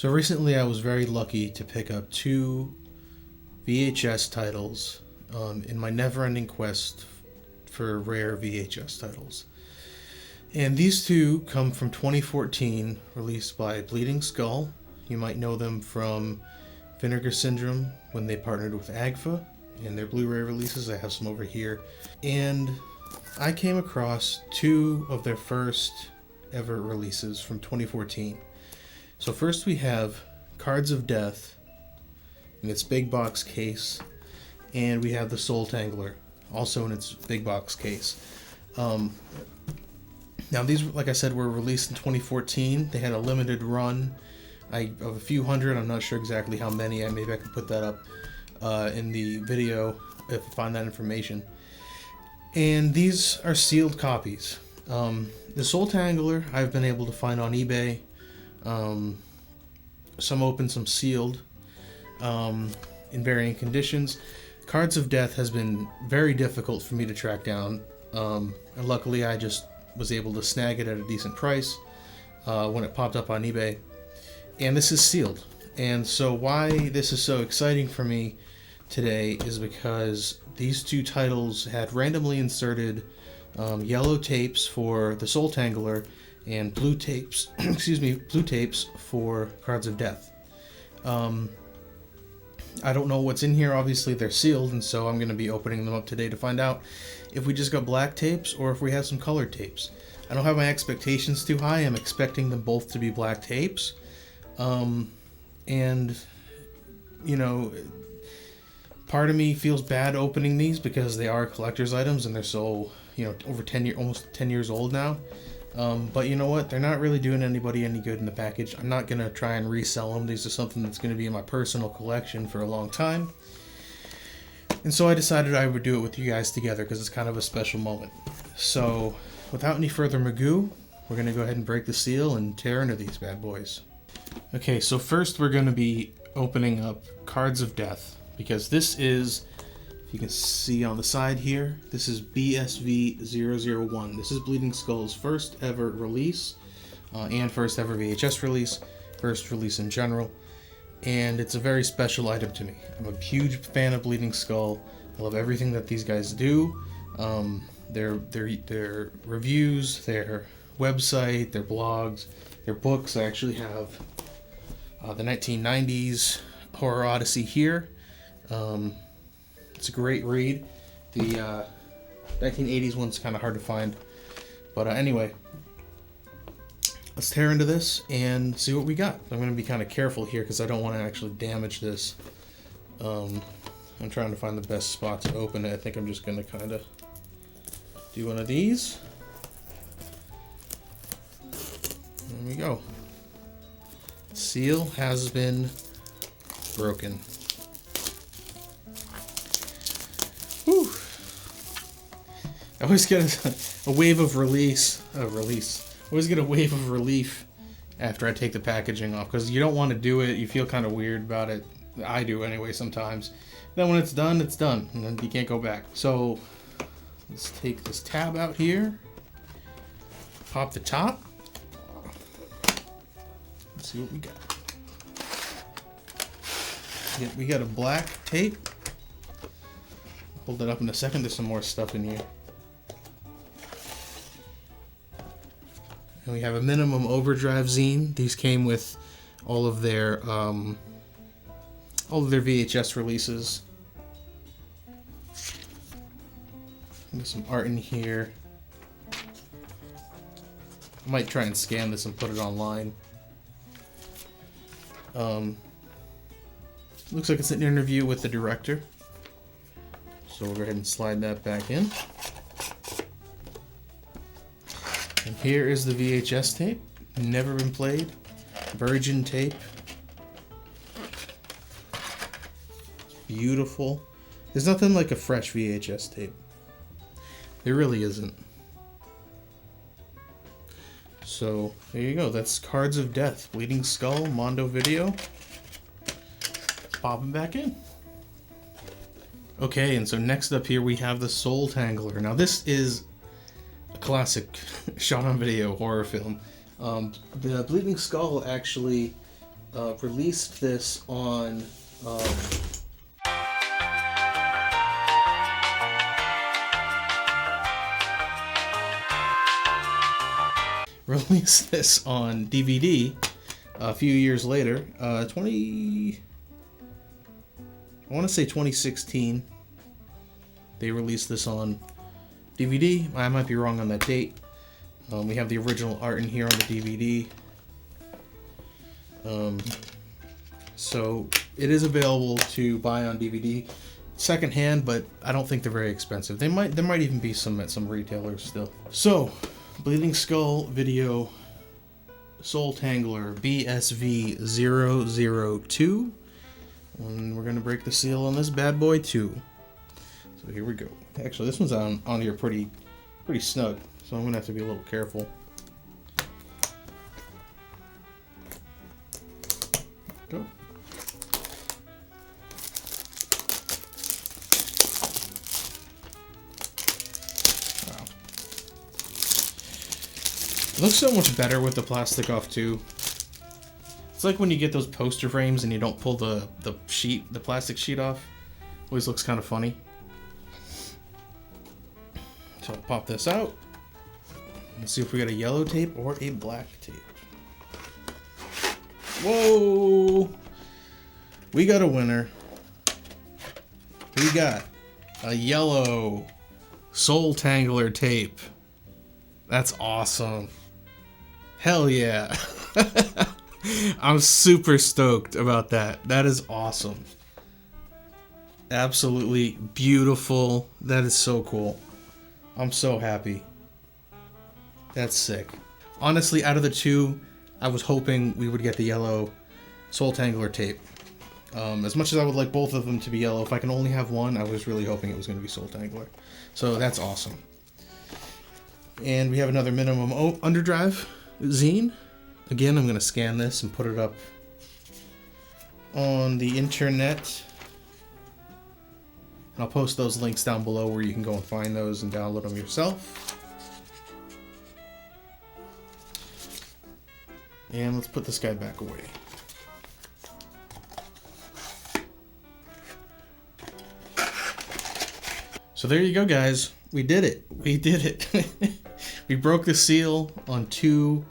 So recently I was very lucky to pick up two VHS titles in my never-ending quest for rare VHS titles. And these two come from 2014, released by Bleeding Skull. You might know them from Vinegar Syndrome when they partnered with AGFA and their Blu-ray releases. I have some over here. And I came across two of their first ever releases from 2014. So first we have Cards of Death in its big box case, and we have the Soultangler also in its big box case. Now these, like I said, were released in 2014. They had a limited run of a few hundred. I'm not sure exactly how many. Maybe I can put that up in the video if I find that information. And these are sealed copies. The Soultangler I've been able to find on eBay. Some open, some sealed, in varying conditions. Cards of Death has been very difficult for me to track down, and luckily I just was able to snag it at a decent price when it popped up on eBay. And this is sealed. And so why this is so exciting for me today is because these two titles had randomly inserted yellow tapes for the Soultangler and blue tapes, blue tapes for Cards of Death. I don't know what's in here. Obviously they're sealed, and so I'm going to be opening them up today to find out if we just got black tapes or if we have some colored tapes. I don't have my expectations too high. I'm expecting them both to be black tapes. And, you know, part of me feels bad opening these because they are collector's items and they're so, you know, over 10 years, almost 10 years old now. But you know what? They're not really doing anybody any good in the package. I'm not going to try and resell them. These are something that's going to be in my personal collection for a long time. And so I decided I would do it with you guys together because it's kind of a special moment. So without any further magoo, we're going to go ahead and break the seal and tear into these bad boys. Okay, so first we're going to be opening up Cards of Death because this is, you can see on the side here, this is BSV001. This is Bleeding Skull's first ever release, and first ever VHS release, first release in general, and it's a very special item to me. I'm a huge fan of Bleeding Skull. I love everything that these guys do. Their reviews, their website, their blogs, their books. I actually have the 1990s Horror Odyssey here. It's a great read. The 1980s one's kind of hard to find. But anyway, let's tear into this and see what we got. I'm going to be kind of careful here because I don't want to actually damage this. I'm trying to find the best spot to open it. I think I'm just going to kind of do one of these. There we go. Seal has been broken. Whew. I always get a wave of release. I always get a wave of relief after I take the packaging off because you don't want to do it. You feel kind of weird about it. I do anyway sometimes. Then when it's done, and then you can't go back. So let's take this tab out here. Pop the top. Let's see what we got. Yeah, we got a black tape. Hold it up in a second. There's some more stuff in here. And we have a Minimum Overdrive zine. These came with all of their VHS releases. There's some art in here. I might try and scan this and put it online. Looks like it's an interview with the director. So we'll go ahead and slide that back in. And here is the VHS tape. Never been played. Virgin tape. Beautiful. There's nothing like a fresh VHS tape. There really isn't. So there you go. That's Cards of Death. Bleeding Skull, Mondo Video. Let's pop them back in. Okay, and so next up here we have the Soultangler. Now this is a classic shot on video horror film. The Bleeding Skull actually released this on DVD a few years later. I want to say 2016. They released this on DVD. I might be wrong on that date. We have the original art in here on the DVD. So it is available to buy on DVD, secondhand, but I don't think they're very expensive. There might even be some at some retailers still. So, Bleeding Skull Video Soultangler BSV002, and we're gonna break the seal on this bad boy too. So here we go. Actually, this one's on here pretty snug, so I'm gonna have to be a little careful. Go. Wow. It looks so much better with the plastic off too. It's like when you get those poster frames and you don't pull the plastic sheet off. Always looks kind of funny. So I'll pop this out. Let's see if we got a yellow tape or a black tape. Whoa! We got a winner. We got a yellow Soultangler tape. That's awesome. Hell yeah. I'm super stoked about that. That is awesome. Absolutely beautiful. That is so cool. I'm so happy. That's sick. Honestly, out of the two, I was hoping we would get the yellow Soultangler tape. As much as I would like both of them to be yellow, if I can only have one, I was really hoping it was going to be Soultangler. So that's awesome. And we have another minimum underdrive zine. Again, I'm going to scan this and put it up on the internet. And I'll post those links down below where you can go and find those and download them yourself. And let's put this guy back away. So there you go, guys. We did it. We did it. We broke the seal on two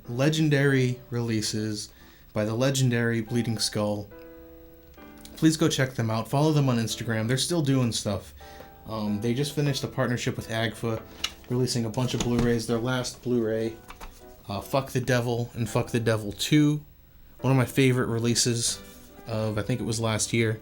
legendary releases by the legendary Bleeding Skull. Please go check them out. Follow them on Instagram. They're still doing stuff. They just finished a partnership with AGFA, releasing a bunch of Blu-rays. Their last Blu-ray, Fuck the Devil and Fuck the Devil 2. One of my favorite releases of, I think it was last year.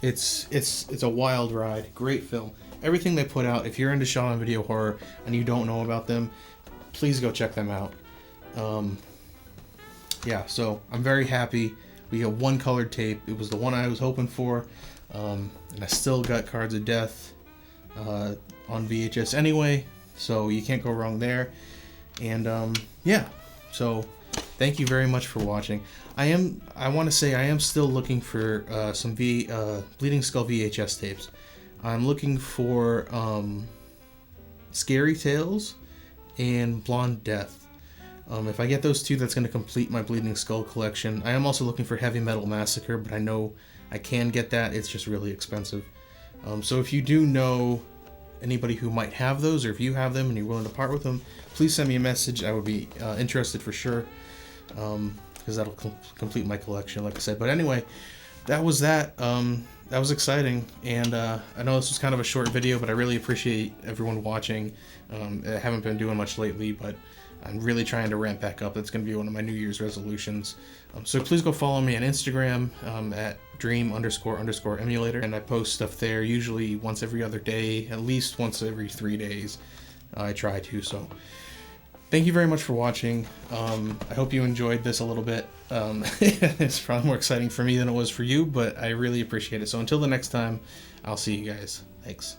It's a wild ride. Great film. Everything they put out, if you're into Shaw and Video Horror and you don't know about them, please go check them out. Yeah, so I'm very happy. We got one colored tape. It was the one I was hoping for. And I still got Cards of Death on VHS anyway, so you can't go wrong there. And yeah, so thank you very much for watching. I want to say I am still looking for some Bleeding Skull VHS tapes. I'm looking for Scary Tales and Blonde Death. If I get those two, that's going to complete my Bleeding Skull collection. I am also looking for Heavy Metal Massacre, but I know I can get that. It's just really expensive. So if you do know anybody who might have those, or if you have them and you're willing to part with them, please send me a message. I would be interested for sure, because that'll complete my collection, like I said. But anyway, that was that. That was exciting, and I know this was kind of a short video, but I really appreciate everyone watching. I haven't been doing much lately, but I'm really trying to ramp back up. That's going to be one of my New Year's resolutions. So please go follow me on Instagram at dream__emulator, and I post stuff there usually once every other day, at least once every 3 days. I try to. So thank you very much for watching. I hope you enjoyed this a little bit. It's probably more exciting for me than it was for you, but I really appreciate it. So until the next time, I'll see you guys. Thanks.